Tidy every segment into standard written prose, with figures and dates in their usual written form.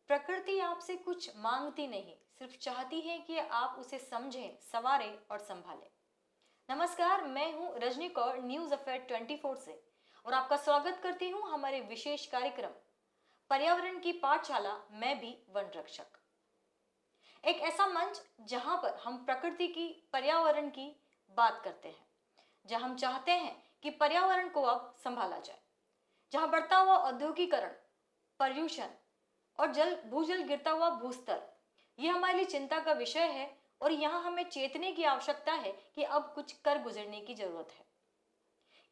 प्रकृति आपसे कुछ मांगती नहीं, सिर्फ चाहती है कि आप उसे समझें, संवारें और संभालें। नमस्कार, मैं हूं रजनी कौर न्यूज अफेयर 24 से और आपका स्वागत करती हूं हमारे विशेष कार्यक्रम पर्यावरण की पाठशाला मैं भी वन रक्षक। एक ऐसा मंच जहां पर हम प्रकृति की, पर्यावरण की बात करते हैं, जहां हम चाहते हैं कि पर्यावरण को अब संभाला जाए, जहां बढ़ता हुआ औद्योगिकरण, पर्यूषण और भूजल गिरता हुआ भूस्तर ये हमारे लिए चिंता का विषय है और यहाँ हमें चेतने की आवश्यकता है कि अब कुछ कर गुजरने की जरूरत है।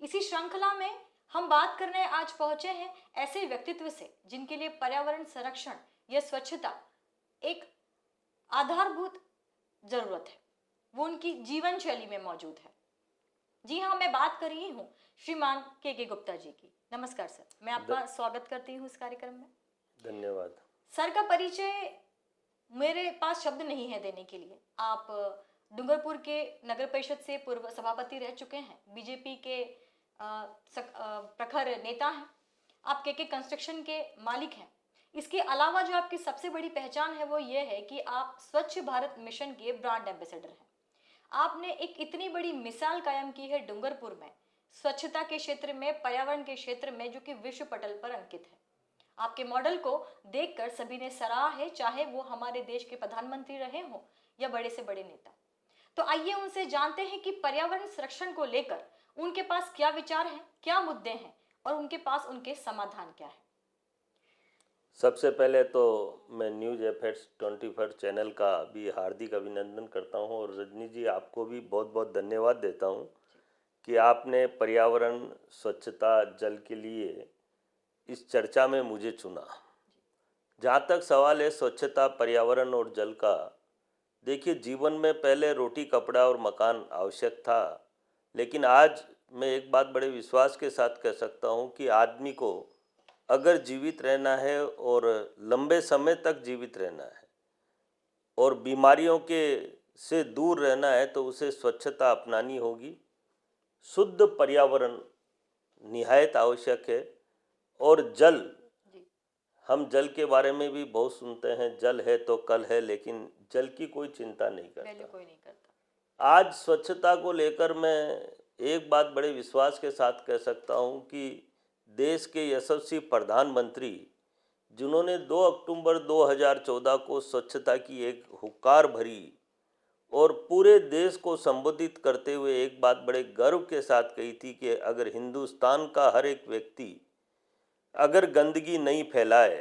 इसी श्रृंखला में हम बात करने आज पहुंचे हैं ऐसे व्यक्तित्व से जिनके लिए पर्यावरण संरक्षण या स्वच्छता एक आधारभूत जरूरत है, वो उनकी जीवन शैली में मौजूद है। जी हाँ, मैं बात कर रही हूँ श्रीमान के गुप्ता जी की। नमस्कार सर, मैं आपका स्वागत करती हूँ इस कार्यक्रम में। धन्यवाद। सर का परिचय मेरे पास शब्द नहीं है देने के लिए। आप डूंगरपुर के नगर परिषद से पूर्व सभापति रह चुके हैं, बीजेपी के प्रखर नेता हैं, आप के कंस्ट्रक्शन के मालिक हैं। इसके अलावा जो आपकी सबसे बड़ी पहचान है वो ये है कि आप स्वच्छ भारत मिशन के ब्रांड एम्बेसडर हैं। आपने एक इतनी बड़ी मिसाल कायम की है डूंगरपुर में स्वच्छता के क्षेत्र में, पर्यावरण के क्षेत्र में, जो कि विश्व पटल पर अंकित है। आपके मॉडल को देखकर सभी ने सराहा है, चाहे वो हमारे देश के प्रधानमंत्री रहे हों या बड़े से बड़े नेता। तो आइए उनसे जानते हैं कि पर्यावरण संरक्षण को लेकर उनके पास क्या विचार हैं, क्या मुद्दे हैं और उनके पास उनके समाधान क्या है। सबसे पहले तो मैं न्यूज अफेयर्स 24 चैनल का भी हार्दिक अभिनंदन करता हूं और रजनी जी आपको भी बहुत बहुत धन्यवाद देता हूं कि आपने पर्यावरण, स्वच्छता, जल के लिए इस चर्चा में मुझे चुना। जहाँ तक सवाल है स्वच्छता, पर्यावरण और जल का, देखिए जीवन में पहले रोटी, कपड़ा और मकान आवश्यक था, लेकिन आज मैं एक बात बड़े विश्वास के साथ कह सकता हूँ कि आदमी को अगर जीवित रहना है और लंबे समय तक जीवित रहना है और बीमारियों के से दूर रहना है तो उसे स्वच्छता अपनानी होगी। शुद्ध पर्यावरण निहायत आवश्यक है और जल, हम जल के बारे में भी बहुत सुनते हैं, जल है तो कल है, लेकिन जल की कोई चिंता नहीं करता। आज स्वच्छता को लेकर मैं एक बात बड़े विश्वास के साथ कह सकता हूं कि देश के यशस्वी प्रधानमंत्री जिन्होंने 2 अक्टूबर 2014 को स्वच्छता की एक हुंकार भरी और पूरे देश को संबोधित करते हुए एक बात बड़े गर्व के साथ कही थी कि अगर हिंदुस्तान का हर एक व्यक्ति अगर गंदगी नहीं फैलाए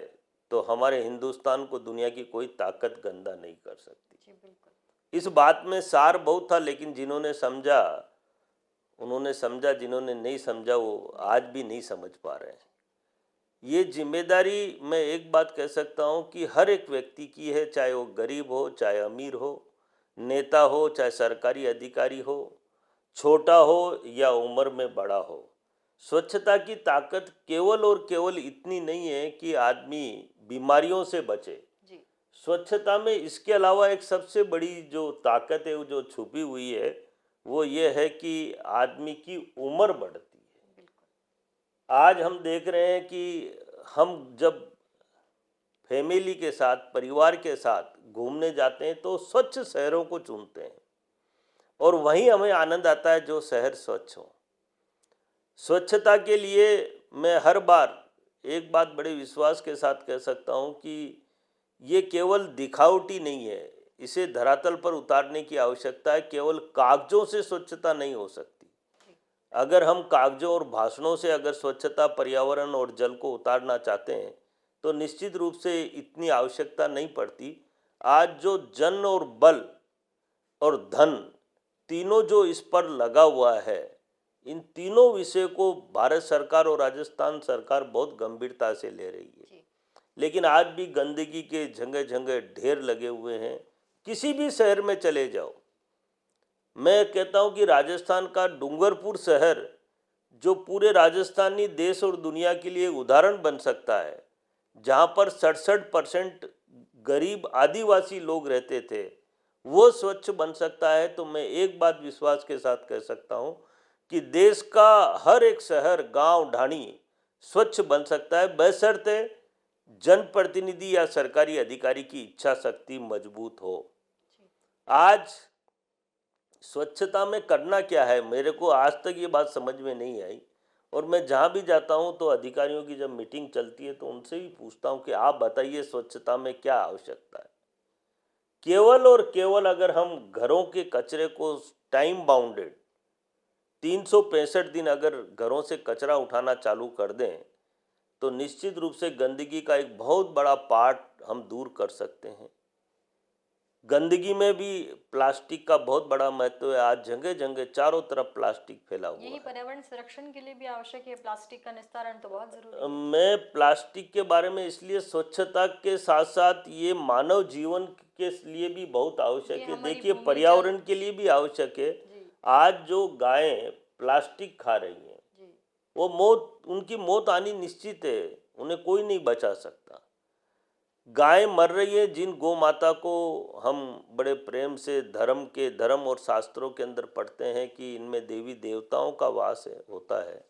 तो हमारे हिंदुस्तान को दुनिया की कोई ताकत गंदा नहीं कर सकती। इस बात में सार बहुत था, लेकिन जिन्होंने समझा उन्होंने समझा, जिन्होंने नहीं समझा वो आज भी नहीं समझ पा रहे हैं। ये जिम्मेदारी मैं एक बात कह सकता हूँ कि हर एक व्यक्ति की है, चाहे वो गरीब हो, चाहे अमीर हो, नेता हो, चाहे सरकारी अधिकारी हो, छोटा हो या उम्र में बड़ा हो। स्वच्छता की ताकत केवल और केवल इतनी नहीं है कि आदमी बीमारियों से बचे। स्वच्छता में इसके अलावा एक सबसे बड़ी जो ताकत है, वो जो छुपी हुई है, वो ये है कि आदमी की उम्र बढ़ती है। आज हम देख रहे हैं कि हम जब फैमिली के साथ, परिवार के साथ घूमने जाते हैं तो स्वच्छ शहरों को चुनते हैं और वहीं हमें आनंद आता है जो शहर स्वच्छ हो। स्वच्छता के लिए मैं हर बार एक बात बड़े विश्वास के साथ कह सकता हूँ कि ये केवल दिखावटी नहीं है, इसे धरातल पर उतारने की आवश्यकता है। केवल कागजों से स्वच्छता नहीं हो सकती। अगर हम कागजों और भाषणों से अगर स्वच्छता, पर्यावरण और जल को उतारना चाहते हैं तो निश्चित रूप से इतनी आवश्यकता नहीं पड़ती। आज जो जन और बल और धन तीनों जो इस पर लगा हुआ है, इन तीनों विषय को भारत सरकार और राजस्थान सरकार बहुत गंभीरता से ले रही है। लेकिन आज भी गंदगी के जगह जगह ढेर लगे हुए हैं। किसी भी शहर में चले जाओ, मैं कहता हूं कि राजस्थान का डूंगरपुर शहर जो पूरे राजस्थानी देश और दुनिया के लिए उदाहरण बन सकता है, जहां पर 67% गरीब आदिवासी लोग रहते थे, वो स्वच्छ बन सकता है। तो मैं एक बात विश्वास के साथ कह सकता हूं कि देश का हर एक शहर, गांव, ढाणी स्वच्छ बन सकता है, बशर्ते जनप्रतिनिधि या सरकारी अधिकारी की इच्छा शक्ति मजबूत हो। जी। आज स्वच्छता में करना क्या है, मेरे को आज तक ये बात समझ में नहीं आई। और मैं जहाँ भी जाता हूँ तो अधिकारियों की जब मीटिंग चलती है तो उनसे भी पूछता हूँ कि आप बताइए स्वच्छता में क्या आवश्यकता है। केवल और केवल अगर हम घरों के कचरे को टाइम बाउंडेड 365 दिन अगर घरों से कचरा उठाना चालू कर दें तो निश्चित रूप से गंदगी का एक बहुत बड़ा पार्ट हम दूर कर सकते हैं। गंदगी में भी प्लास्टिक का बहुत बड़ा महत्व है। आज जगह जगह चारों तरफ प्लास्टिक फैला हुआ यही है। पर्यावरण संरक्षण के लिए भी आवश्यक है, प्लास्टिक का निस्तारण तो बहुत जरूरी है। मैं प्लास्टिक के बारे में इसलिए स्वच्छता के साथ साथ ये मानव जीवन के लिए भी बहुत ये आवश्यक है। हमारी देखिए भूमि, पर्यावरण जल। के लिए भी आवश्यक है। जी। आज जो गायें प्लास्टिक खा रही हैं जी। वो उनकी मौत आनी निश्चित है। उन्हें कोई नहीं बचा सकता। गाय मर रही है जिन गौ माता को हम बड़े प्रेम से धर्म और शास्त्रों के अंदर पढ़ते हैं कि इनमें देवी देवताओं का वास है होता है,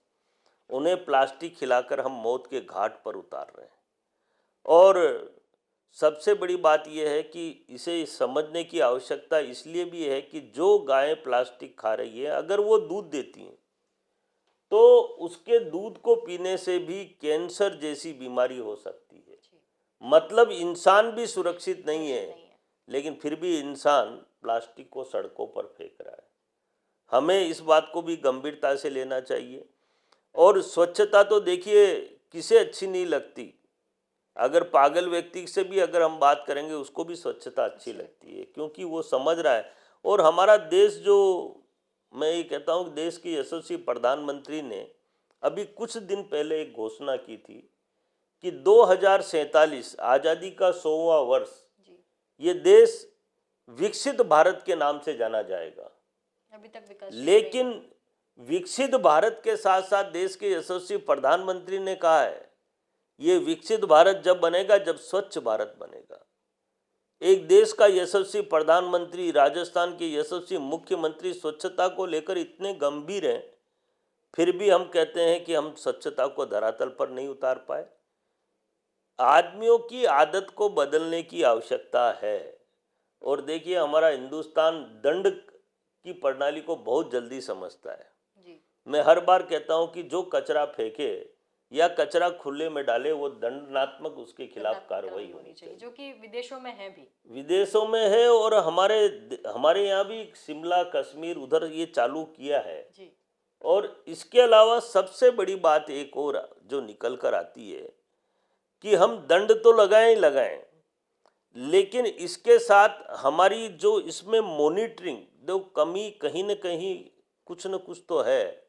उन्हें प्लास्टिक खिलाकर हम मौत के घाट पर उतार रहे हैं। और सबसे बड़ी बात यह है कि इसे समझने की आवश्यकता इसलिए भी है कि जो गाय प्लास्टिक खा रही है अगर वो दूध देती हैं तो उसके दूध को पीने से भी कैंसर जैसी बीमारी हो सकती है। जी। मतलब इंसान भी सुरक्षित नहीं सुरक्षित है, नहीं है। लेकिन फिर भी इंसान प्लास्टिक को सड़कों पर फेंक रहा है। हमें इस बात को भी गंभीरता से लेना चाहिए। और स्वच्छता तो देखिए किसे अच्छी नहीं लगती। अगर पागल व्यक्ति से भी अगर हम बात करेंगे उसको भी स्वच्छता अच्छी लगती है, क्योंकि वो समझ रहा है। और हमारा देश जो, मैं ये कहता हूँ देश के यशस्वी प्रधानमंत्री ने अभी कुछ दिन पहले एक घोषणा की थी कि 2047 आज़ादी का 100वां वर्ष जी। ये देश विकसित भारत के नाम से जाना जाएगा। अभी तक विकासशील में ही लेकिन है। विकसित भारत के साथ साथ देश के यशस्वी प्रधानमंत्री ने कहा है ये विकसित भारत जब बनेगा जब स्वच्छ भारत बनेगा। एक देश का यशस्वी प्रधानमंत्री, राजस्थान के यशस्वी मुख्यमंत्री स्वच्छता को लेकर इतने गंभीर हैं, फिर भी हम कहते हैं कि हम स्वच्छता को धरातल पर नहीं उतार पाए। आदमियों की आदत को बदलने की आवश्यकता है। और देखिए हमारा हिंदुस्तान दंड की प्रणाली को बहुत जल्दी समझता है। जी। मैं हर बार कहता हूं कि जो कचरा फेंके या कचरा खुले में डाले वो दंडनात्मक उसके खिलाफ दंडात्मक कार्रवाई होनी चाहिए, चाहिए। जो कि विदेशों में है भी। विदेशों में है और हमारे हमारे यहाँ भी शिमला कश्मीर उधर ये चालू किया है। जी। और इसके अलावा सबसे बड़ी बात एक और जो निकल कर आती है कि हम दंड तो लगाएं ही लगाएं, लेकिन इसके साथ हमारी जो इसमें मॉनिटरिंग जो कमी कहीं न कहीं कुछ न कुछ तो है।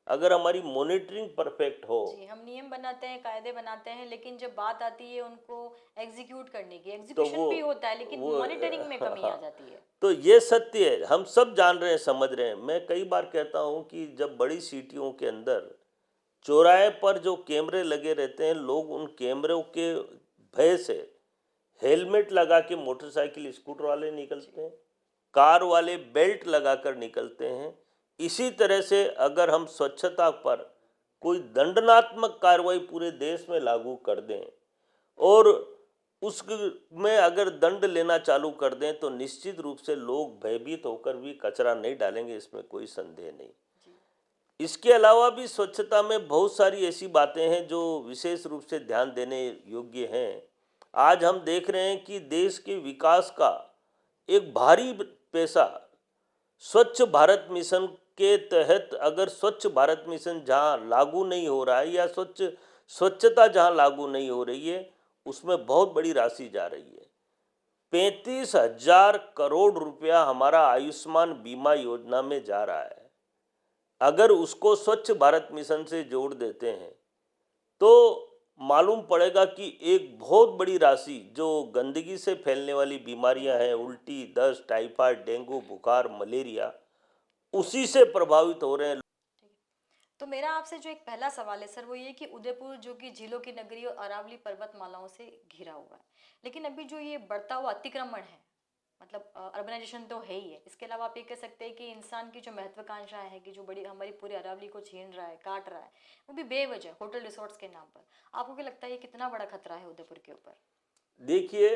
अगर हमारी मॉनिटरिंग परफेक्ट हो जी, हम नियम बनाते हैं, कायदे बनाते हैं, लेकिन जब बात आती है उनको एग्जीक्यूट करने की, तो एग्जीक्यूशन भी होता है लेकिन वो मॉनिटरिंग में कमी आ हाँ, जाती है। तो ये सत्य है। हम सब जान रहे हैं, समझ रहे हैं। मैं कई बार कहता हूँ कि जब बड़ी सिटियों के अंदर चौराहे पर जो कैमरे लगे रहते हैं, लोग उन कैमरों के भय से हेलमेट लगा के मोटरसाइकिल स्कूटर वाले निकलते हैं, कार वाले बेल्ट लगाकर निकलते हैं। इसी तरह से अगर हम स्वच्छता पर कोई दंडनात्मक कार्रवाई पूरे देश में लागू कर दें और उसमें अगर दंड लेना चालू कर दें तो निश्चित रूप से लोग भयभीत होकर भी कचरा नहीं डालेंगे, इसमें कोई संदेह नहीं। जी। इसके अलावा भी स्वच्छता में बहुत सारी ऐसी बातें हैं जो विशेष रूप से ध्यान देने योग्य हैं। आज हम देख रहे हैं कि देश के विकास का एक भारी पैसा स्वच्छ भारत मिशन के तहत, अगर स्वच्छ भारत मिशन जहाँ लागू नहीं हो रहा है या स्वच्छता जहाँ लागू नहीं हो रही है उसमें बहुत बड़ी राशि जा रही है। 35,000 करोड़ रुपया हमारा आयुष्मान बीमा योजना में जा रहा है। अगर उसको स्वच्छ भारत मिशन से जोड़ देते हैं तो मालूम पड़ेगा कि एक बहुत बड़ी राशि जो गंदगी से फैलने वाली बीमारियां हैं, उल्टी, दस्त, टाइफाइड, डेंगू, बुखार, मलेरिया, उसी से प्रभावित हो रहे हैं। ठीक है। तो मेरा आपसे जो एक पहला सवाल है सर, वो ये कि उदयपुर जो कि झीलों की नगरी और अरावली पर्वतमालाओं से घिरा हुआ है, लेकिन अभी जो ये बढ़ता हुआ अतिक्रमण है, मतलब अर्बनाइजेशन तो है ही है, इसके अलावा आप ये कह सकते हैं कि इंसान की जो महत्वाकांक्षाएं है कि जो बड़ी हमारी पूरी अरावली को छीन रहा है, काट रहा है, वो भी बेवजह होटल रिसोर्ट्स के नाम पर। आपको क्या लगता है ये कितना बड़ा खतरा है उदयपुर के ऊपर? देखिए,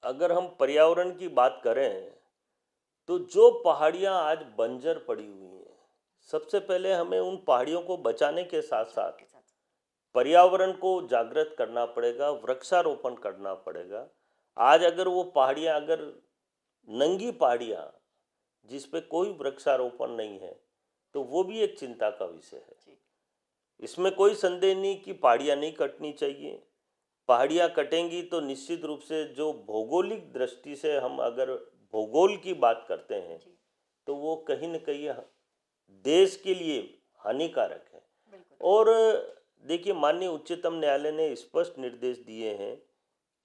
अगर हम पर्यावरण की बात करें तो जो पहाड़ियाँ आज बंजर पड़ी हुई हैं, सबसे पहले हमें उन पहाड़ियों को बचाने के साथ बचाने साथ के साथ। पर्यावरण को जागृत करना पड़ेगा, वृक्षारोपण करना पड़ेगा। आज अगर वो पहाड़ियाँ अगर नंगी पहाड़ियाँ जिस पे कोई वृक्षारोपण नहीं है, तो वो भी एक चिंता का विषय है। जी। इसमें कोई संदेह नहीं कि पहाड़ियाँ नहीं कटनी चाहिए। पहाड़ियाँ कटेंगी तो निश्चित रूप से जो भौगोलिक दृष्टि से हम अगर भूगोल की बात करते हैं, जी। तो वो कहीं न कहीं देश के लिए हानिकारक है। बिल्कुल। और देखिए, माननीय उच्चतम न्यायालय ने स्पष्ट निर्देश दिए हैं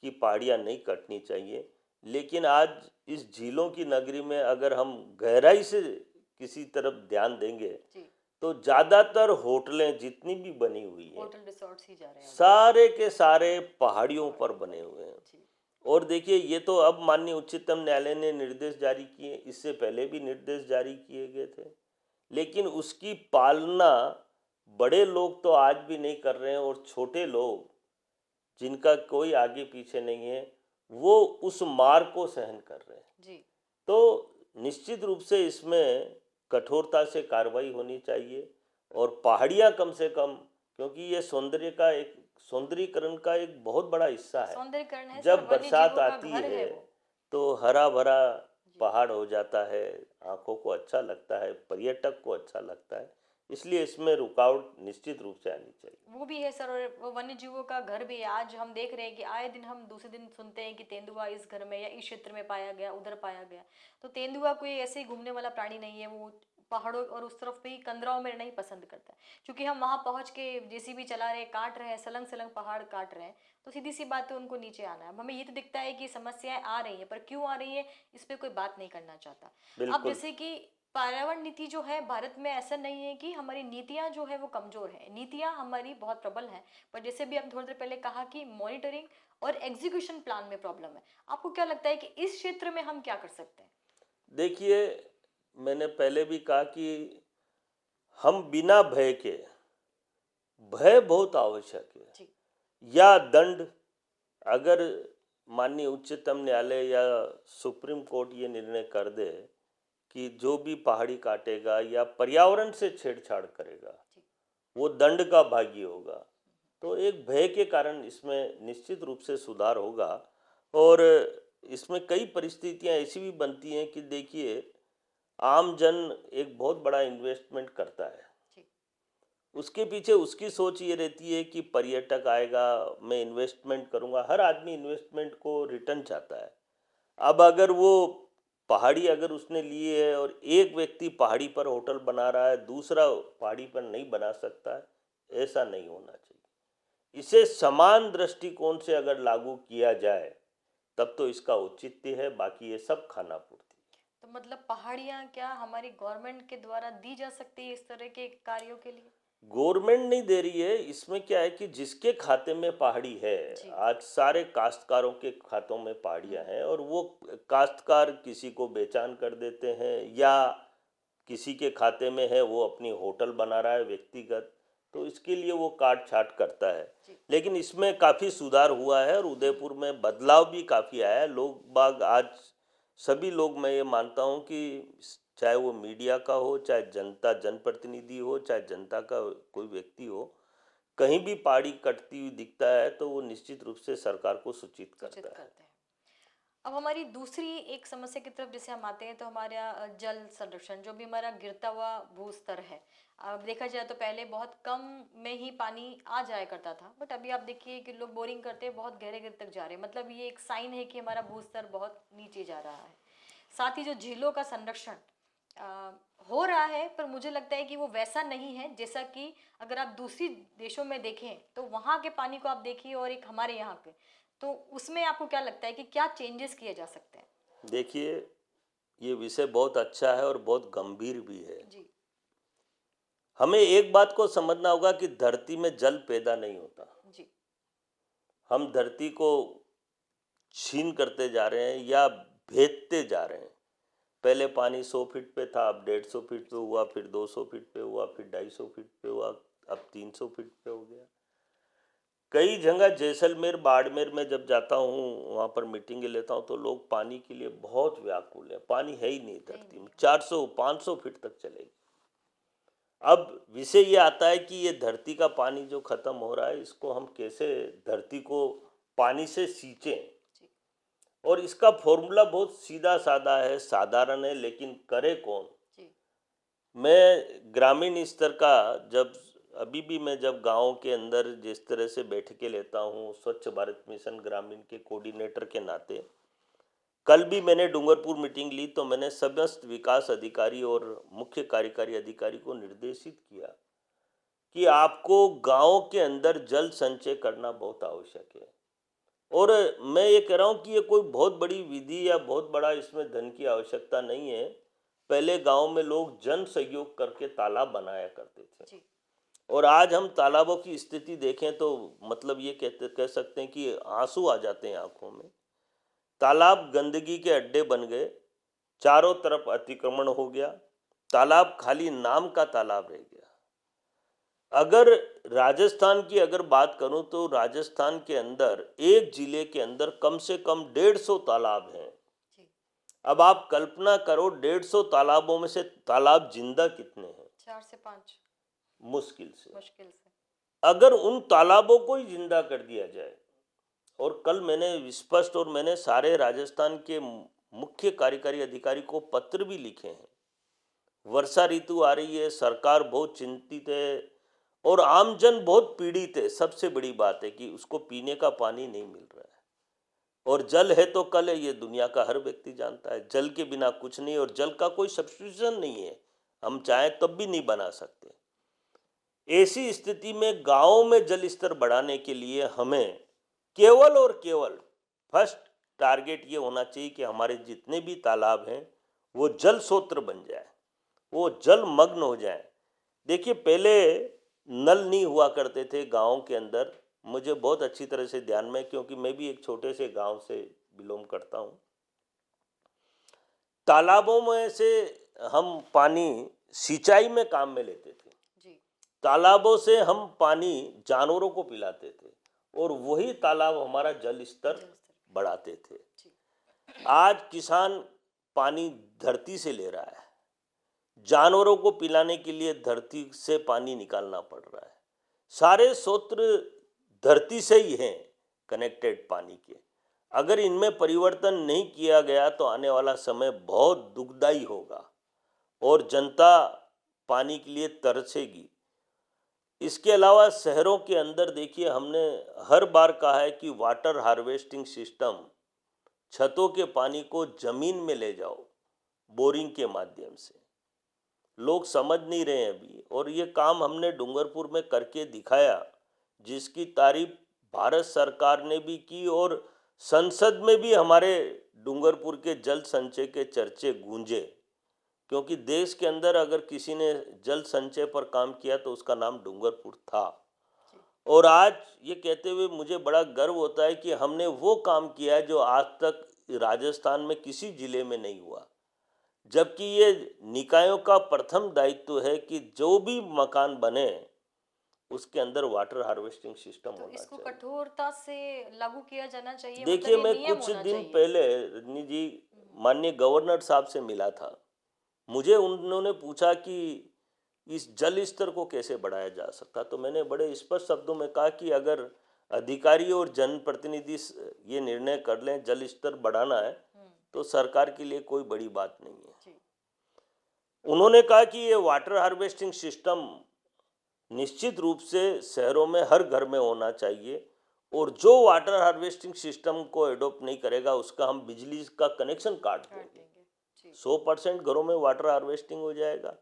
कि पहाड़ियाँ नहीं कटनी चाहिए। लेकिन आज इस झीलों की नगरी में अगर हम गहराई से किसी तरफ ध्यान देंगे, जी। तो ज़्यादातर होटलें जितनी भी बनी हुई हैं, होटल रिसोर्ट्स ही जा रहे हैं अब। सारे के सारे पहाड़ियों पर बने हुए हैं। जी। और देखिए, ये तो अब माननीय उच्चतम न्यायालय ने निर्देश जारी किए, इससे पहले भी निर्देश जारी किए गए थे। लेकिन उसकी पालना बड़े लोग तो आज भी नहीं कर रहे हैं, और छोटे लोग जिनका कोई आगे पीछे नहीं है, वो उस मार को सहन कर रहे हैं। जी। तो निश्चित रूप से इसमें कठोरता से कार्रवाई होनी चाहिए। और पहाड़ियाँ कम से कम, क्योंकि ये सौंदर्यीकरण का एक बहुत बड़ा हिस्सा है। सौंदर्यीकरण है सर, जब वन्य बरसात जीवों का आती घर है है वो। तो हरा भरा जी। पहाड़ हो जाता है, आंखों को अच्छा लगता है, पर्यटक को अच्छा लगता है। इसलिए इसमें रुकावट निश्चित रूप से आनी चाहिए। वो भी है सर, और वो वन्य जीवों का घर भी है। आज हम देख रहे हैं कि आए दिन हम दूसरे दिन सुनते हैं कि तेंदुआ इस घर में या इस क्षेत्र में पाया गया, उधर पाया गया। तो तेंदुआ कोई ऐसे ही घूमने वाला प्राणी नहीं है, वो पहाड़ों और उस तरफ भी कंदराओं में रहना ही पसंद करता है। क्योंकि हम वहां पहुंच के जेसीबी चला रहे हैं, काट रहे हैं, सलंग सलंग पहाड़ काट रहे हैं, तो सीधी सी बात है उनको नीचे आना है। अब हमें ये तो दिखता है कि समस्याएं आ रही हैं, पर क्यों आ रही है इस पे कोई बात नहीं करना चाहता। अब बिल्कुल। जैसे कि पर्यावरण नीति जो है भारत में, ऐसा नहीं है कि हमारी नीतियां जो है वो कमजोर है, नीतियां हमारी बहुत प्रबल हैं। पर जैसे भी आप थोड़ी देर पहले कहा कि मॉनिटरिंग और एग्जीक्यूशन प्लान में प्रॉब्लम है। आपको क्या लगता है कि इस क्षेत्र में हम क्या कर सकते हैं? देखिए, मैंने पहले भी कहा कि हम बिना भय के, भय बहुत आवश्यक है, जी। या दंड, अगर माननीय उच्चतम न्यायालय या सुप्रीम कोर्ट ये निर्णय कर दे कि जो भी पहाड़ी काटेगा या पर्यावरण से छेड़छाड़ करेगा, जी। वो दंड का भागी होगा, तो एक भय के कारण इसमें निश्चित रूप से सुधार होगा। और इसमें कई परिस्थितियां ऐसी भी बनती हैं कि देखिए, आम जन एक बहुत बड़ा इन्वेस्टमेंट करता है। जी। उसके पीछे उसकी सोच ये रहती है कि पर्यटक आएगा, मैं इन्वेस्टमेंट करूंगा। हर आदमी इन्वेस्टमेंट को रिटर्न चाहता है। अब अगर वो पहाड़ी अगर उसने ली है और एक व्यक्ति पहाड़ी पर होटल बना रहा है, दूसरा पहाड़ी पर नहीं बना सकता है, ऐसा नहीं होना चाहिए। इसे समान दृष्टिकोण से अगर लागू किया जाए, तब तो इसका औचित्य है, बाकी ये सब खाना पूर्ति। तो मतलब पहाड़ियाँ क्या हमारी गवर्नमेंट के द्वारा दी जा सकती है इस तरह के कार्यों के लिए? गवर्नमेंट नहीं दे रही है, इसमें क्या है कि जिसके खाते में पहाड़ी है, जी। आज सारे काश्तकारों के खातों में पहाड़ियां हैं, और वो काश्तकार किसी को बेचान कर देते हैं, या किसी के खाते में है, वो अपनी होटल बना रहा है व्यक्तिगत, तो इसके लिए वो काट छाट करता है। जी। लेकिन इसमें काफ़ी सुधार हुआ है, और उदयपुर में बदलाव भी काफ़ी आया है। लोग बाग आज, सभी लोग, मैं ये मानता हूँ कि चाहे वो मीडिया का हो, चाहे जनता जनप्रतिनिधि हो, चाहे जनता का कोई व्यक्ति हो, कहीं भी पहाड़ी कटती हुई दिखता है तो वो निश्चित रूप से सरकार को सूचित सूचित करता है। करते हैं। अब हमारी दूसरी एक समस्या की तरफ जैसे हम आते हैं, तो हमारा जल संरक्षण, जो भी हमारा गिरता हुआ भू स्तर है। अब देखा जाए तो पहले बहुत कम में ही पानी आ जाया करता था, बट अभी आप देखिए कि लोग बोरिंग करते हैं, बहुत गहरे गहरे तक जा रहे हैं। मतलब ये एक साइन है कि हमारा भू स्तर बहुत नीचे जा रहा है। साथ ही जो झीलों का संरक्षण अ, हो रहा है, पर मुझे लगता है कि वो वैसा नहीं है जैसा कि अगर आप दूसरी देशों में देखें तो वहाँ के पानी को आप देखिए और एक हमारे यहाँ के, तो उसमें आपको क्या लगता है कि क्या चेंजेस किए जा सकते हैं? देखिए, ये विषय बहुत अच्छा है और बहुत गंभीर भी है। जी। हमें एक बात को समझना होगा कि धरती में जल पैदा नहीं होता। जी। हम धरती को छीन करते जा रहे हैं, या भेदते जा रहे हैं। पहले पानी 100 फीट पे था, अब 150 फीट पे हुआ, फिर 200 फीट पे हुआ, फिर 250 फीट पे हुआ, अब 300 फीट पे हो गया। कई जगह जैसलमेर, बाड़मेर में जब जाता हूँ, वहाँ पर मीटिंगें लेता हूँ, तो लोग पानी के लिए बहुत व्याकुल हैं। पानी है ही नहीं धरती में, 400-500 फीट तक चलेगी। अब विषय ये आता है कि ये धरती का पानी जो खत्म हो रहा है, इसको हम कैसे धरती को पानी से सींचें। और इसका फॉर्मूला बहुत सीधा साधा है, साधारण है, लेकिन करे कौन। मैं ग्रामीण स्तर का जब अभी भी मैं जब गांव के अंदर जिस तरह से बैठकें लेता हूँ स्वच्छ भारत मिशन ग्रामीण के कोऑर्डिनेटर के नाते, कल भी मैंने डूंगरपुर मीटिंग ली तो मैंने समस्त विकास अधिकारी और मुख्य कार्यकारी अधिकारी को निर्देशित किया कि आपको गांव के अंदर जल संचय करना बहुत आवश्यक है। और मैं ये कह रहा हूँ कि ये कोई बहुत बड़ी विधि या बहुत बड़ा इसमें धन की आवश्यकता नहीं है। पहले गांव में लोग जन सहयोग करके तालाब बनाया करते थे, और आज हम तालाबों की स्थिति देखें तो मतलब ये कह सकते हैं कि आंसू आ जाते हैं आंखों में। तालाब गंदगी के अड्डे बन गए, चारों तरफ अतिक्रमण हो गया, तालाब खाली नाम का तालाब रह गया। अगर राजस्थान की अगर बात करूं तो राजस्थान के अंदर एक जिले के अंदर कम से कम 150 तालाब हैं। अब आप कल्पना करो, 150 तालाबों में से तालाब जिंदा कितने हैं? 4 से 5 मुश्किल से। मुश्किल से। अगर उन तालाबों को ही जिंदा कर दिया जाए, और कल मैंने स्पष्ट और मैंने सारे राजस्थान के मुख्य कार्यकारी अधिकारी को पत्र भी लिखे हैं। वर्षा ऋतु आ रही है, सरकार बहुत चिंतित है और आमजन बहुत पीड़ित है। सबसे बड़ी बात है कि उसको पीने का पानी नहीं मिल रहा है, और जल है तो कल है, ये दुनिया का हर व्यक्ति जानता है। जल के बिना कुछ नहीं, और जल का कोई सब्स्टिट्यूशन नहीं है, हम चाहें तब भी नहीं बना सकते। ऐसी स्थिति में गाँव में जल स्तर बढ़ाने के लिए हमें केवल और केवल फर्स्ट टारगेट ये होना चाहिए कि हमारे जितने भी तालाब हैं वो जल स्रोत बन जाए, वो जल मग्न हो जाए। देखिए, पहले नल नहीं हुआ करते थे गाँव के अंदर, मुझे बहुत अच्छी तरह से ध्यान में, क्योंकि मैं भी एक छोटे से गांव से बिलोंग करता हूँ। तालाबों में से हम पानी सिंचाई में काम में लेते थे, तालाबों से हम पानी जानवरों को पिलाते थे, और वही तालाब हमारा जल स्तर बढ़ाते थे। आज किसान पानी धरती से ले रहा है, जानवरों को पिलाने के लिए धरती से पानी निकालना पड़ रहा है। सारे स्रोत धरती से ही हैं कनेक्टेड पानी के। अगर इनमें परिवर्तन नहीं किया गया तो आने वाला समय बहुत दुखदाई होगा और जनता पानी के लिए तरसेगी। इसके अलावा शहरों के अंदर देखिए, हमने हर बार कहा है कि वाटर हार्वेस्टिंग सिस्टम, छतों के पानी को जमीन में ले जाओ बोरिंग के माध्यम से। लोग समझ नहीं रहे हैं अभी, और ये काम हमने डूंगरपुर में करके दिखाया, जिसकी तारीफ भारत सरकार ने भी की, और संसद में भी हमारे डूंगरपुर के जल संचय के चर्चे गूंजे। क्योंकि देश के अंदर अगर किसी ने जल संचय पर काम किया तो उसका नाम डूंगरपुर था। और आज ये कहते हुए मुझे बड़ा गर्व होता है कि हमने वो काम किया है जो आज तक राजस्थान में किसी जिले में नहीं हुआ। जबकि ये निकायों का प्रथम दायित्व है कि जो भी मकान बने उसके अंदर वाटर हार्वेस्टिंग सिस्टम तो होना इसको चाहिए। कठोरता से लागू किया जाना चाहिए। देखिए, मतलब ये मैं नियम कुछ होना दिन चाहिए। पहले रजनी जी माननीय गवर्नर साहब से मिला था। मुझे उन्होंने पूछा कि इस जल स्तर को कैसे बढ़ाया जा सकता, तो मैंने बड़े स्पष्ट शब्दों में कहा कि अगर अधिकारी और जनप्रतिनिधि ये निर्णय कर लें जल स्तर बढ़ाना है तो सरकार के लिए कोई बड़ी बात नहीं है। उन्होंने कहा कि ये वाटर हार्वेस्टिंग सिस्टम निश्चित रूप से शहरों में हर घर में होना चाहिए, और जो वाटर हार्वेस्टिंग सिस्टम को एडॉप्ट नहीं करेगा उसका हम बिजली का कनेक्शन काट देंगे। 100% घरों में वाटर हार्वेस्टिंग हो जाएगा,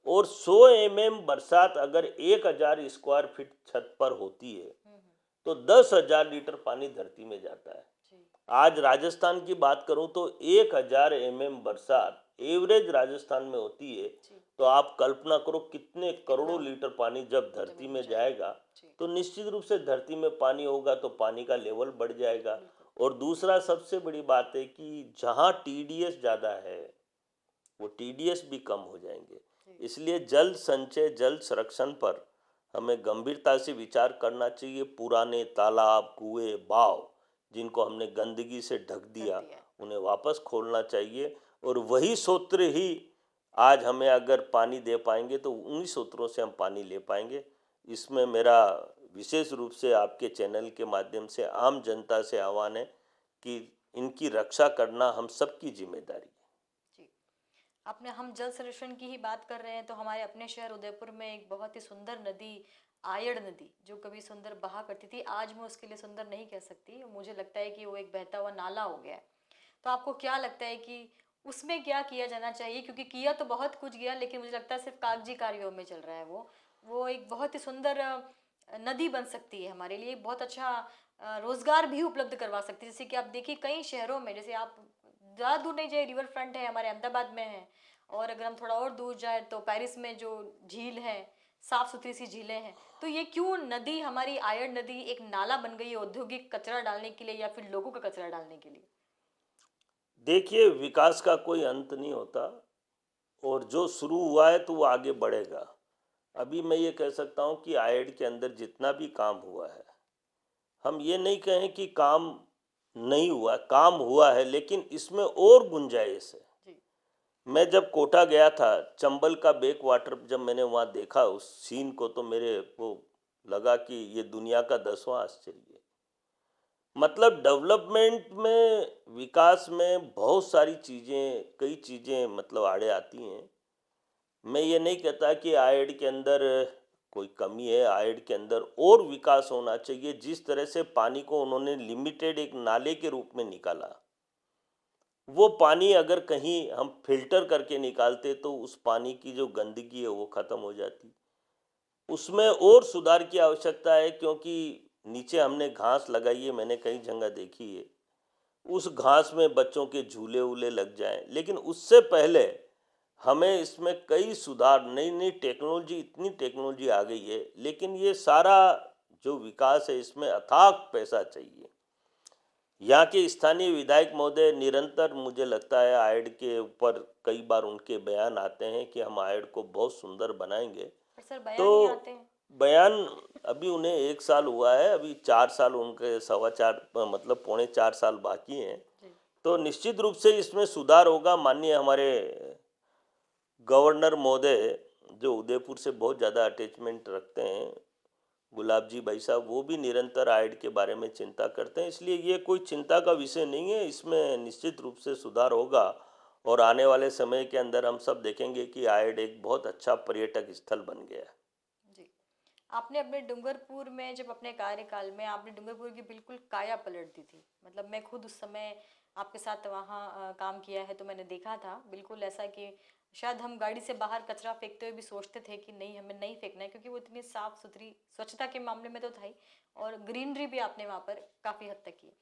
और 100 mm बरसात अगर 1000 स्क्वायर फीट छत पर होती है तो 10,000 लीटर पानी धरती में जाता है। आज राजस्थान की बात करूं तो 1000 mm बरसात एवरेज राजस्थान में होती है, तो आप कल्पना करो कितने करोड़ों लीटर पानी जब धरती में जाएगा, तो निश्चित रूप से धरती में पानी होगा तो पानी का लेवल बढ़ जाएगा, और दूसरा सबसे बड़ी बात है कि जहाँ टीडीएस ज़्यादा है वो टीडीएस भी कम हो जाएंगे। इसलिए जल संचय जल संरक्षण पर हमें गंभीरता से विचार करना चाहिए। पुराने तालाब कुएं बाव जिनको हमने गंदगी से ढक दिया दिया। उन्हें वापस खोलना चाहिए। और वही सूत्र ही आज हमें अगर पानी दे पाएंगे तो उन्हीं सूत्रों से हम पानी ले पाएंगे। इसमें मेरा विशेष रूप से आपके चैनल के माध्यम से आम जनता से आह्वान है कि इनकी रक्षा करना हम सबकी जिम्मेदारी है। जी, आपने हम जल संरक्षण की ही बात कर रहे हैं तो हमारे अपने शहर उदयपुर में एक बहुत ही सुंदर नदी आयड़ नदी जो कभी सुंदर बहा करती थी, आज मैं उसके लिए सुंदर नहीं कह सकती, मुझे लगता है कि वो एक बहता हुआ नाला हो गया है। तो आपको क्या लगता है कि उसमें क्या किया जाना चाहिए, क्योंकि किया तो बहुत कुछ गया लेकिन मुझे लगता है सिर्फ कागजी कार्यों में चल रहा है। वो एक बहुत ही सुंदर नदी बन सकती है, हमारे लिए बहुत अच्छा रोजगार भी उपलब्ध करवा सकती है। जैसे कि आप देखिए कई शहरों में, जैसे आप ज़्यादा दूर नहीं जाए, रिवर फ्रंट है हमारे अहमदाबाद में है, और अगर हम थोड़ा और दूर जाए तो पेरिस में जो झील है, साफ सुथरी सी झीलें हैं। तो ये क्यों नदी, हमारी आयड़ नदी एक नाला बन गई है औद्योगिक कचरा डालने के लिए या फिर लोगों का कचरा डालने के लिए? देखिए विकास का कोई अंत नहीं होता और जो शुरू हुआ है तो वो आगे बढ़ेगा। अभी मैं ये कह सकता हूँ कि आयड के अंदर जितना भी काम हुआ है, हम ये नहीं कहें कि काम नहीं हुआ, काम हुआ है लेकिन इसमें और गुंजाइश है। जी। मैं जब कोटा गया था, चंबल का बैक वाटर जब मैंने वहाँ देखा उस सीन को, तो मेरे को लगा कि ये दुनिया का 10वां आश्चर्य है। मतलब डेवलपमेंट में, विकास में बहुत सारी चीज़ें, कई चीज़ें मतलब आड़े आती हैं। मैं ये नहीं कहता कि आयड के अंदर कोई कमी है, आयड के अंदर और विकास होना चाहिए। जिस तरह से पानी को उन्होंने लिमिटेड एक नाले के रूप में निकाला, वो पानी अगर कहीं हम फिल्टर करके निकालते तो उस पानी की जो गंदगी है वो ख़त्म हो जाती। उसमें और सुधार की आवश्यकता है क्योंकि नीचे हमने घास लगाई है, मैंने कई जगह देखी है। उस घास में बच्चों के झूले वूले लग जाएं, लेकिन उससे पहले हमें इसमें कई सुधार, नई नई टेक्नोलॉजी, इतनी टेक्नोलॉजी आ गई है, लेकिन ये सारा जो विकास है इसमें अथाक पैसा चाहिए। यहाँ के स्थानीय विधायक महोदय निरंतर, मुझे लगता है आयड के ऊपर कई बार उनके बयान आते हैं कि हम आयड को बहुत सुंदर बनाएंगे। पर सर बयान ही तो आते हैं। बयान, अभी उन्हें 1 साल हुआ है, अभी 4 साल उनके, 4.25 मतलब 4.25 साल बाकी हैं। जी। तो निश्चित रूप से इसमें सुधार होगा। माननीय हमारे गवर्नर महोदय जो उदयपुर से बहुत ज़्यादा अटैचमेंट रखते हैं, गुलाब जी भाई साहब, वो भी निरंतर आयड के बारे में चिंता करते हैं। इसलिए ये कोई चिंता का विषय नहीं है, इसमें निश्चित रूप से सुधार होगा। और आने वाले समय के अंदर हम सब देखेंगे कि आयड एक बहुत अच्छा पर्यटक स्थल बन गया है। जी, आपने अपने डूंगरपुर में, जब अपने कार्यकाल में आपने डूंगरपुर की बिल्कुल काया पलट दी थी। मतलब मैं खुद उस समय आपके साथ वहाँ काम किया है तो मैंने देखा था बिल्कुल ऐसा कि शायद हम गाड़ी से बाहर कचरा फेंकते हुए भी सोचते थे कि नहीं, हमें नहीं फेंकना है, क्योंकि वो इतनी साफ सुथरी, स्वच्छता के मामले में तो था ही, और ग्रीनरी भी आपने वहाँ पर काफ़ी हद तक की।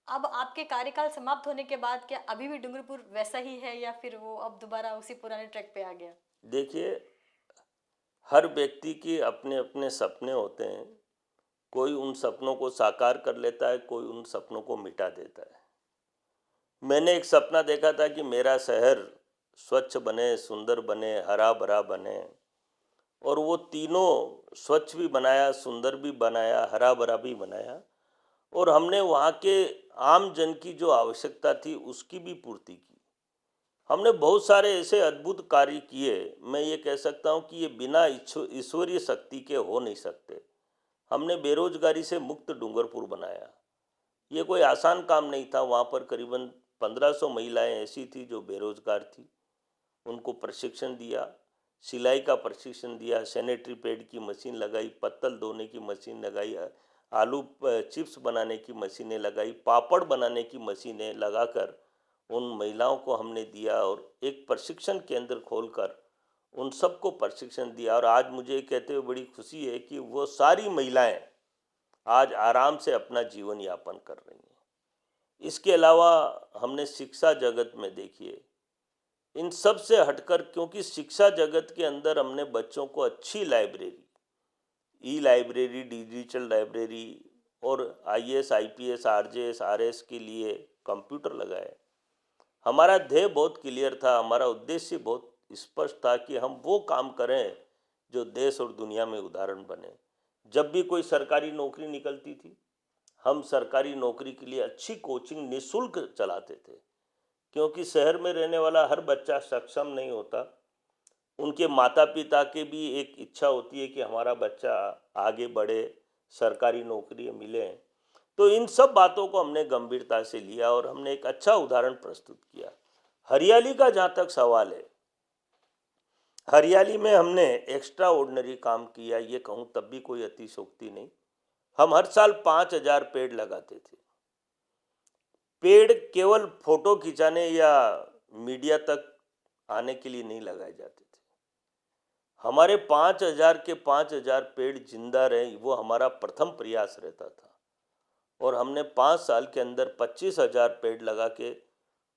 अब आपके कार्यकाल समाप्त होने के बाद क्या अभी भी डूंगरपुर वैसा ही है या फिर वो अब दोबारा उसी पुराने ट्रैक पे आ गया? देखिए, हर व्यक्ति के अपने अपने सपने होते हैं। कोई उन सपनों को साकार कर लेता है, कोई उन सपनों को मिटा देता है। मैंने एक सपना देखा था कि मेरा शहर स्वच्छ बने, सुंदर बने, हरा भरा बने, और वो तीनों स्वच्छ भी बनाया, सुंदर भी बनाया, हरा भरा भी बनाया। और हमने वहाँ के आम जन की जो आवश्यकता थी उसकी भी पूर्ति की। हमने बहुत सारे ऐसे अद्भुत कार्य किए। मैं ये कह सकता हूँ कि ये बिना ईश्वरीय शक्ति के हो नहीं सकते। हमने बेरोजगारी से मुक्त डूंगरपुर बनाया। ये कोई आसान काम नहीं था। वहाँ पर करीबन 1500 महिलाएं ऐसी थी जो बेरोजगार थी। उनको प्रशिक्षण दिया, सिलाई का प्रशिक्षण दिया, सैनिटरी पैड की मशीन लगाई, पत्तल धोने की मशीन लगाई, आलू चिप्स बनाने की मशीनें लगाई, पापड़ बनाने की मशीनें लगाकर उन महिलाओं को हमने दिया और एक प्रशिक्षण केंद्र खोलकर उन सबको प्रशिक्षण दिया। और आज मुझे कहते हुए बड़ी खुशी है कि वो सारी महिलाएं आज आराम से अपना जीवन यापन कर रही हैं। इसके अलावा हमने शिक्षा जगत में, देखिए, इन सब से हटकर, क्योंकि शिक्षा जगत के अंदर हमने बच्चों को अच्छी लाइब्रेरी, ई लाइब्रेरी, डिजिटल लाइब्रेरी और आईएएस, आईपीएस, आरजेएस, आरएस के लिए कंप्यूटर लगाए। हमारा ध्येय बहुत क्लियर था, हमारा उद्देश्य बहुत स्पष्ट था कि हम वो काम करें जो देश और दुनिया में उदाहरण बने। जब भी कोई सरकारी नौकरी निकलती थी, हम सरकारी नौकरी के लिए अच्छी कोचिंग निःशुल्क चलाते थे, क्योंकि शहर में रहने वाला हर बच्चा सक्षम नहीं होता। उनके माता पिता की भी एक इच्छा होती है कि हमारा बच्चा आगे बढ़े, सरकारी नौकरी मिले। तो इन सब बातों को हमने गंभीरता से लिया और हमने एक अच्छा उदाहरण प्रस्तुत किया। हरियाली का जहाँ तक सवाल है, हरियाली में हमने एक्स्ट्रा ऑर्डिनरी काम किया, ये कहूँ तब भी कोई अतिशयोक्ति नहीं। हम हर साल 5,000 पेड़ लगाते थे। पेड़ केवल फोटो खिंचाने या मीडिया तक आने के लिए नहीं लगाए जाते थे। हमारे 5,000 के 5,000 पेड़ जिंदा रहे, वो हमारा प्रथम प्रयास रहता था। और हमने 5 साल के अंदर 25,000 पेड़ लगा के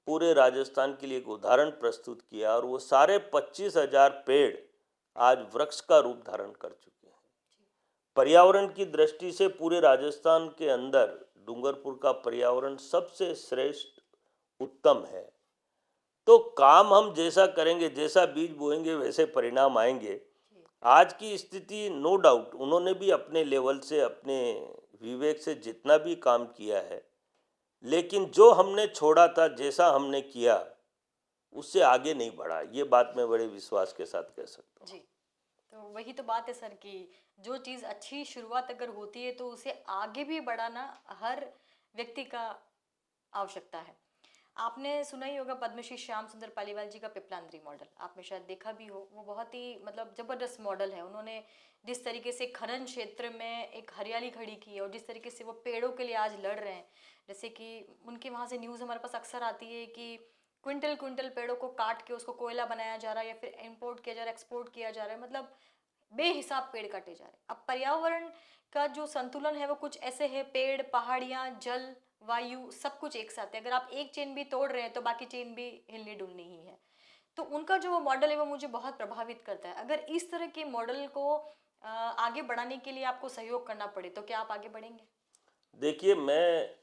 पूरे राजस्थान के लिए एक उदाहरण प्रस्तुत किया, और वो सारे 25,000 पेड़ आज वृक्ष का रूप धारण कर चुके हैं। पर्यावरण की दृष्टि से पूरे राजस्थान के अंदर डूंगरपुर का पर्यावरण सबसे श्रेष्ठ, उत्तम है। तो काम हम जैसा करेंगे, जैसा बीज बोएंगे, वैसे परिणाम आएंगे। आज की स्थिति नो डाउट उन्होंने भी अपने लेवल से, अपने विवेक से जितना भी काम किया है, लेकिन जो हमने छोड़ा था, जैसा हमने किया, उससे आगे नहीं बढ़ा। ये बात मैं बड़े विश्वास के साथ कह सकता हूँ। जी, तो वही तो बात है सर कि जो चीज़ अच्छी शुरुआत अगर होती है तो उसे आगे भी बढ़ाना हर व्यक्ति का आवश्यकता है। आपने सुना ही होगा पद्मश्री श्याम सुंदर पालीवाल जी का पिपलांद्री मॉडल, आपने शायद देखा भी हो। वो बहुत ही मतलब जबरदस्त मॉडल है। उन्होंने जिस तरीके से खनन क्षेत्र में एक हरियाली खड़ी की है और जिस तरीके से वो पेड़ों के लिए आज लड़ रहे हैं, जैसे कि उनके वहाँ से न्यूज़ हमारे पास अक्सर आती है कि क्विंटल क्विंटल पेड़ों को काट के उसको कोयला बनाया जा रहा है या फिर इंपोर्ट किया जा रहा है, एक्सपोर्ट किया जा रहा है, मतलब बेहिसाब पेड़ काटे जा रहे हैं। अब पर्यावरण का जो संतुलन है वो कुछ ऐसे है, पेड़, पहाड़ियाँ, जल, वायु, सब कुछ एक साथ है। अगर आप एक चेन भी तोड़ रहे हैं तो बाकी चेन भी हिलनी डुलनी ही है। तो उनका जो वो मॉडल है वो मुझे बहुत प्रभावित करता है। अगर इस तरह के मॉडल को आगे बढ़ाने के लिए आपको सहयोग करना पड़े तो क्या आप आगे बढ़ेंगे? देखिए, मैं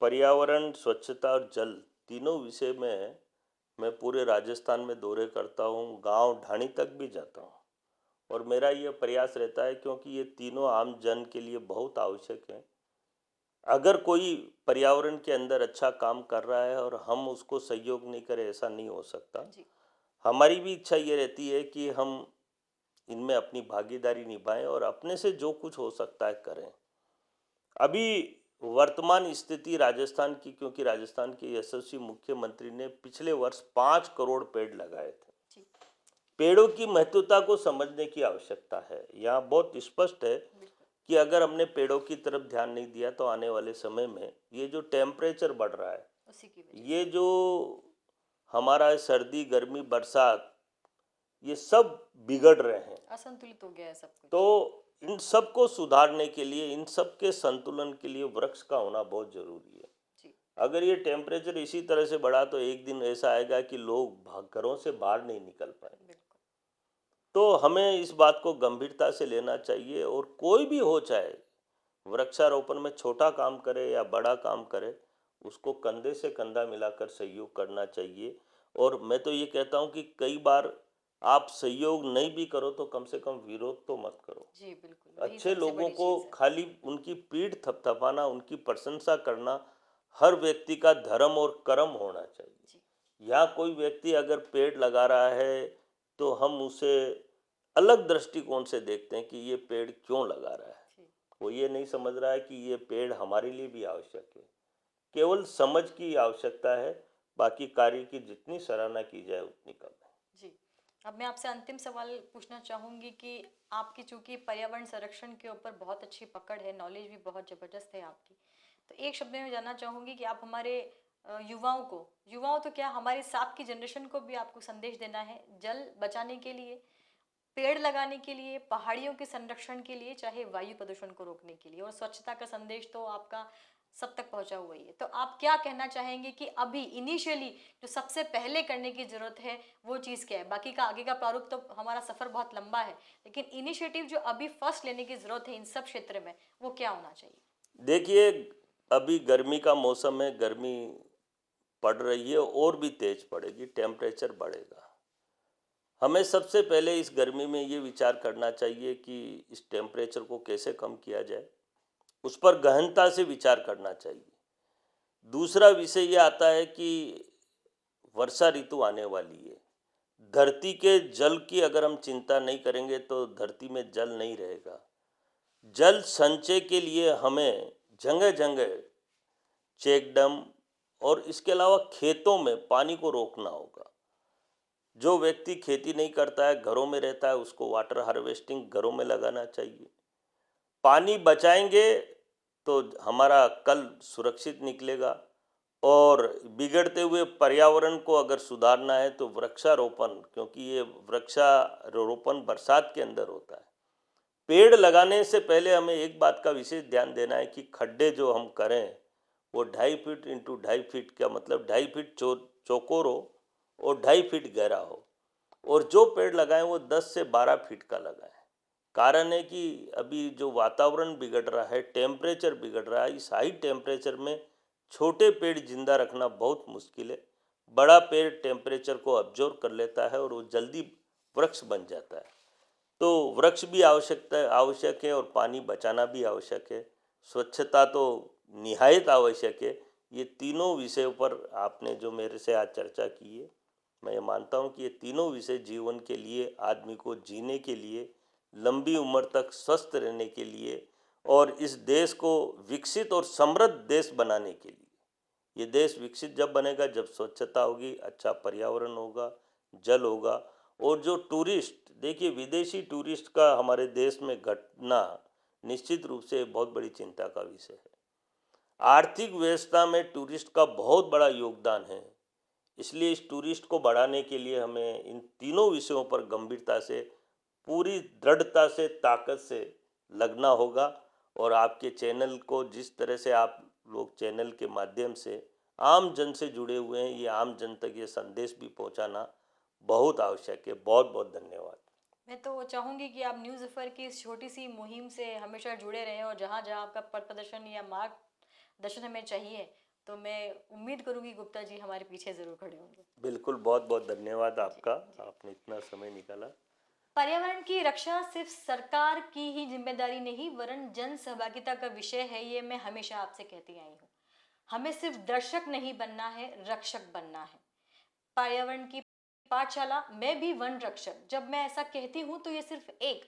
पर्यावरण, स्वच्छता और जल तीनों विषय में मैं पूरे राजस्थान में दौरे करता हूँ, गांव ढाणी तक भी जाता हूँ। और मेरा ये प्रयास रहता है, क्योंकि ये तीनों आम जन के लिए बहुत आवश्यक है। अगर कोई पर्यावरण के अंदर अच्छा काम कर रहा है और हम उसको सहयोग नहीं करें, ऐसा नहीं हो सकता। जी, हमारी भी इच्छा ये रहती है कि हम इनमें अपनी भागीदारी निभाएं और अपने से जो कुछ हो सकता है करें। अभी वर्तमान स्थिति राजस्थान की, क्योंकि राजस्थान के यशस्वी मुख्यमंत्री ने पिछले वर्ष 5 करोड़ पेड़ लगाए थे। जी, पेड़ों की महत्वता को समझने की आवश्यकता है। यहाँ बहुत स्पष्ट है बिल्कुल। कि अगर हमने पेड़ों की तरफ ध्यान नहीं दिया तो आने वाले समय में ये जो टेम्परेचर बढ़ रहा है, उसी की वजह ये से। जो हमारा सर्दी, गर्मी, बरसात, ये सब बिगड़ रहे हैं। असंतुलित हो गया है सब कुछ। तो इन सब को सुधारने के लिए, इन सब के संतुलन के लिए वृक्ष का होना बहुत जरूरी है। जी, अगर ये टेम्परेचर इसी तरह से बढ़ा तो एक दिन ऐसा आएगा कि लोग घरों से बाहर नहीं निकल पाएंगे। बिल्कुल। तो हमें इस बात को गंभीरता से लेना चाहिए, और कोई भी हो, चाहे वृक्षारोपण में छोटा काम करे या बड़ा काम करे, उसको कंधे से कंधा मिलाकर सहयोग करना चाहिए। और मैं तो ये कहता हूँ कि कई बार आप सहयोग नहीं भी करो तो कम से कम विरोध तो मत करो। जी, बिल्कुल, वही अच्छे सबसे लोगों बड़ी को चीज़ है। खाली उनकी पीठ थपथपाना, उनकी प्रशंसा करना हर व्यक्ति का धर्म और कर्म होना चाहिए। जी, यहाँ कोई व्यक्ति अगर पेड़ लगा रहा है तो हम उसे अलग दृष्टिकोण से देखते हैं कि ये पेड़ क्यों लगा रहा है। जी, वो ये नहीं समझ रहा है कि ये पेड़ हमारे लिए भी आवश्यक है। केवल समझ की आवश्यकता है, बाकी कार्य की जितनी सराहना की जाए उतनी कम है। जी। अब मैं आपसे अंतिम सवाल पूछना चाहूँगी कि आपकी चूँकि पर्यावरण संरक्षण के ऊपर बहुत अच्छी पकड़ है, नॉलेज भी बहुत ज़बरदस्त है आपकी। तो एक शब्द में जानना चाहूँगी कि आप हमारे युवाओं तो क्या हमारे साथ की जनरेशन को भी आपको संदेश देना है, जल बचाने के लिए, पेड़ लगाने के लिए, पहाड़ियों के संरक्षण के लिए, चाहे वायु प्रदूषण को रोकने के लिए, और स्वच्छता का संदेश तो आपका सब तक पहुंचा हुआ ही है। तो आप क्या कहना चाहेंगे कि अभी इनिशियली जो सबसे पहले करने की जरूरत है वो चीज़ क्या है? बाकी का आगे का प्रारूप तो हमारा सफ़र बहुत लंबा है, लेकिन इनिशिएटिव जो अभी फर्स्ट लेने की जरूरत है इन सब क्षेत्र में, वो क्या होना चाहिए? देखिए, अभी गर्मी का मौसम है, गर्मी पड़ रही है और भी तेज पड़ेगी, टेम्परेचर बढ़ेगा। हमें सबसे पहले इस गर्मी में ये विचार करना चाहिए कि इस टेम्परेचर को कैसे कम किया जाए, उस पर गहनता से विचार करना चाहिए। दूसरा विषय ये आता है कि वर्षा ऋतु आने वाली है। धरती के जल की अगर हम चिंता नहीं करेंगे तो धरती में जल नहीं रहेगा। जल संचय के लिए हमें जगह जगह चेक डैम और इसके अलावा खेतों में पानी को रोकना होगा। जो व्यक्ति खेती नहीं करता है, घरों में रहता है, उसको वाटर हार्वेस्टिंग घरों में लगाना चाहिए। पानी बचाएंगे तो हमारा कल सुरक्षित निकलेगा। और बिगड़ते हुए पर्यावरण को अगर सुधारना है तो वृक्षारोपण, क्योंकि ये वृक्षारोपण बरसात के अंदर होता है। पेड़ लगाने से पहले हमें एक बात का विशेष ध्यान देना है कि खड्डे जो हम करें वो 2.5 फीट इंटू 2.5 फीट का मतलब 2.5 फीट चौकोर हो और 2.5 फीट गहरा हो। और जो पेड़ लगाएं वो 10 से 12 फीट का लगाएं। कारण है कि अभी जो वातावरण बिगड़ रहा है, टेम्परेचर बिगड़ रहा है, इस हाई टेम्परेचर में छोटे पेड़ जिंदा रखना बहुत मुश्किल है। बड़ा पेड़ टेम्परेचर को अब्जॉर्व कर लेता है और वो जल्दी वृक्ष बन जाता है। तो वृक्ष भी आवश्यक है और पानी बचाना भी आवश्यक है। स्वच्छता तो निहायत आवश्यक है। ये तीनों विषयों पर आपने जो मेरे से आज चर्चा की है, मैं ये मानता हूँ कि ये तीनों विषय जीवन के लिए, आदमी को जीने के लिए, लंबी उम्र तक स्वस्थ रहने के लिए और इस देश को विकसित और समृद्ध देश बनाने के लिए। ये देश विकसित जब बनेगा जब स्वच्छता होगी, अच्छा पर्यावरण होगा, जल होगा। और जो टूरिस्ट, देखिए विदेशी टूरिस्ट का हमारे देश में घटना निश्चित रूप से बहुत बड़ी चिंता का विषय है। आर्थिक व्यवस्था में टूरिस्ट का बहुत बड़ा योगदान है। इसलिए इस टूरिस्ट को बढ़ाने के लिए हमें इन तीनों विषयों पर गंभीरता से, पूरी दृढ़ता से, ताकत से लगना होगा। और आपके चैनल को जिस तरह से आप लोग चैनल के माध्यम से आम जन से जुड़े हुए हैं, ये आम जन तक ये संदेश भी पहुंचाना बहुत आवश्यक है। बहुत बहुत धन्यवाद। मैं तो चाहूंगी कि आप न्यूज़ अफेयर की इस छोटी सी मुहिम से हमेशा जुड़े रहें और जहाँ जहाँ आपका पथ प्रदर्शन या मार्गदर्शन हमें चाहिए तो मैं उम्मीद करूंगी गुप्ता जी हमारे पीछे ज़रूर खड़े होंगे। बिल्कुल, बहुत बहुत धन्यवाद जी आपका, जी। आपने इतना समय निकाला। पर्यावरण की रक्षा सिर्फ सरकार की ही जिम्मेदारी नहीं वरन जन सहभागिता का विषय है, ये मैं हमेशा आपसे कहती आई हूँ। हमें सिर्फ दर्शक नहीं बनना है, रक्षक बनना है। पर्यावरण की पाठशाला में भी वन रक्षक, जब मैं ऐसा कहती हूँ तो ये सिर्फ एक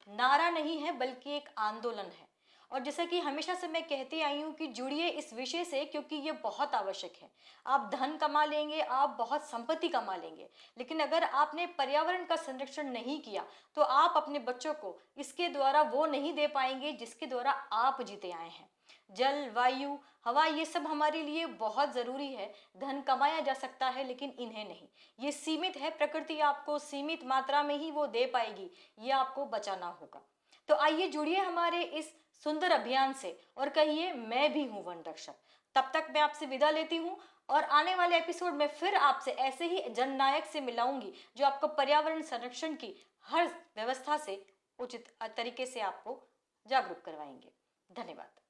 नारा नहीं है बल्कि एक आंदोलन है। और जैसा कि हमेशा से मैं कहती आई हूँ कि जुड़िए इस विषय से क्योंकि ये बहुत आवश्यक है। आप धन कमा लेंगे, आप बहुत संपत्ति कमा लेंगे, लेकिन अगर आपने पर्यावरण का संरक्षण नहीं किया तो आप अपने बच्चों को इसके द्वारा वो नहीं दे पाएंगे जिसके द्वारा आप जीते आए हैं। जल, वायु, हवा, ये सब हमारे लिए बहुत ज़रूरी है। धन कमाया जा सकता है लेकिन इन्हें नहीं। ये सीमित है, प्रकृति आपको सीमित मात्रा में ही वो दे पाएगी, ये आपको बचाना होगा। तो आइए जुड़िए हमारे इस सुंदर अभियान से और कहिए मैं भी हूँ वन रक्षक। तब तक मैं आपसे विदा लेती हूँ और आने वाले एपिसोड में फिर आपसे ऐसे ही जननायक से मिलाऊंगी जो आपको पर्यावरण संरक्षण की हर व्यवस्था से उचित तरीके से आपको जागरूक करवाएंगे। धन्यवाद।